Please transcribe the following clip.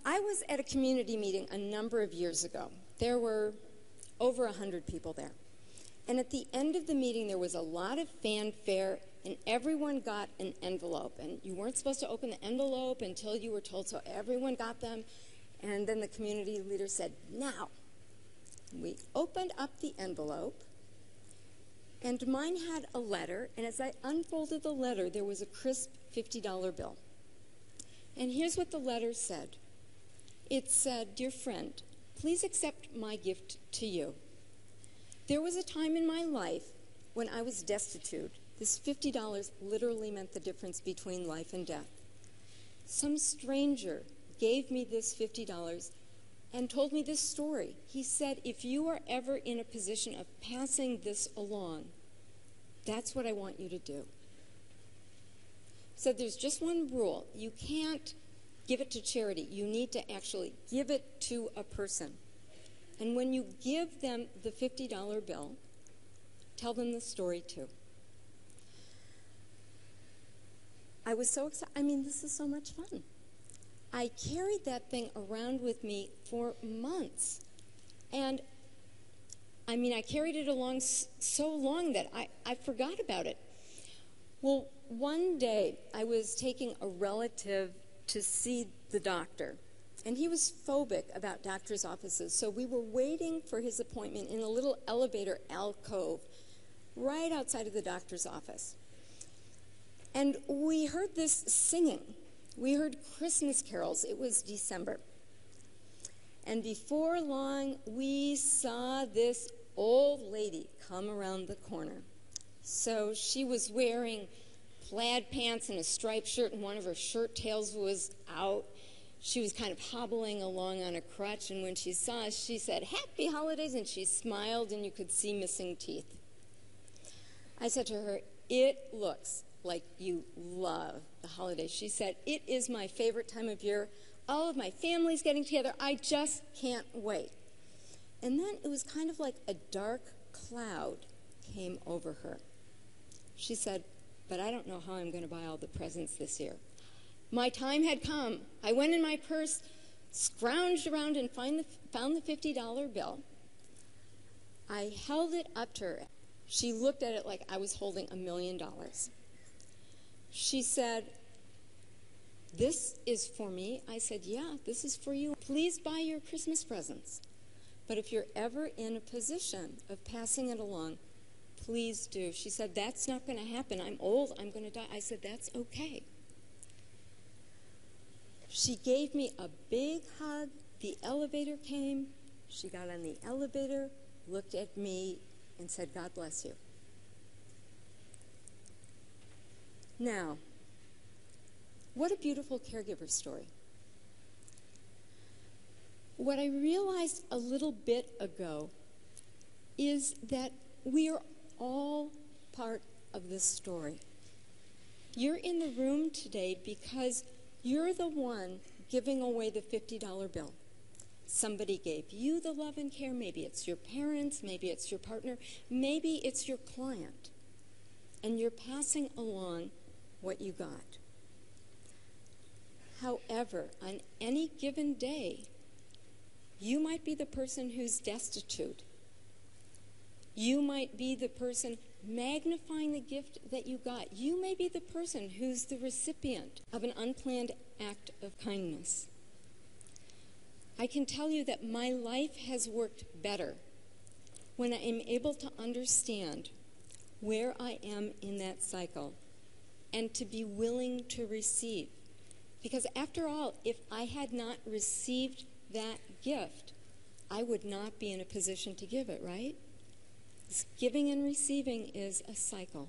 I was at a community meeting a number of years ago. There were over 100 people there. And at the end of the meeting, there was a lot of fanfare, and everyone got an envelope. And you weren't supposed to open the envelope until you were told, so everyone got them. And then the community leader said, now. We opened up the envelope, and mine had a letter, and as I unfolded the letter, there was a crisp $50 bill. And here's what the letter said. It said, "Dear friend, please accept my gift to you. There was a time in my life when I was destitute. This $50 literally meant the difference between life and death. Some stranger gave me this $50 and told me this story. He said, if you are ever in a position of passing this along, that's what I want you to do." So there's just one rule. You can't give it to charity. You need to actually give it to a person. And when you give them the $50 bill, tell them the story too. I was so excited. I mean, this is so much fun. I carried that thing around with me for months. And I mean, I carried it along so long that I forgot about it. Well, one day I was taking a relative to see the doctor, and he was phobic about doctor's offices, so we were waiting for his appointment in a little elevator alcove right outside of the doctor's office. And we heard this singing. We heard Christmas carols. It was December. And before long, we saw this old lady come around the corner. So she was wearing plaid pants and a striped shirt, and one of her shirt tails was out. She was kind of hobbling along on a crutch, and when she saw us, she said, "Happy holidays," and she smiled, and you could see missing teeth. I said to her, "It looks like you love the holidays." She said, "It is my favorite time of year. All of my family's getting together. I just can't wait." And then it was kind of like a dark cloud came over her. She said, "But I don't know how I'm going to buy all the presents this year." My time had come. I went in my purse, scrounged around, and found the $50 bill. I held it up to her. She looked at it like I was holding $1 million. She said, "This is for me?" I said, "Yeah, this is for you. Please buy your Christmas presents. But if you're ever in a position of passing it along, please do." She said, "That's not going to happen. I'm old. I'm going to die." I said, "That's okay." She gave me a big hug. The elevator came. She got on the elevator, looked at me, and said, "God bless you." Now, what a beautiful caregiver story. What I realized a little bit ago is that we are all part of this story. You're in the room today because you're the one giving away the $50 bill. Somebody gave you the love and care. Maybe it's your parents, maybe it's your partner, maybe it's your client. And you're passing along what you got. However, on any given day, you might be the person who's destitute. You might be the person magnifying the gift that you got. You may be the person who's the recipient of an unplanned act of kindness. I can tell you that my life has worked better when I am able to understand where I am in that cycle and to be willing to receive. Because after all, if I had not received that gift, I would not be in a position to give it, right? Giving and receiving is a cycle.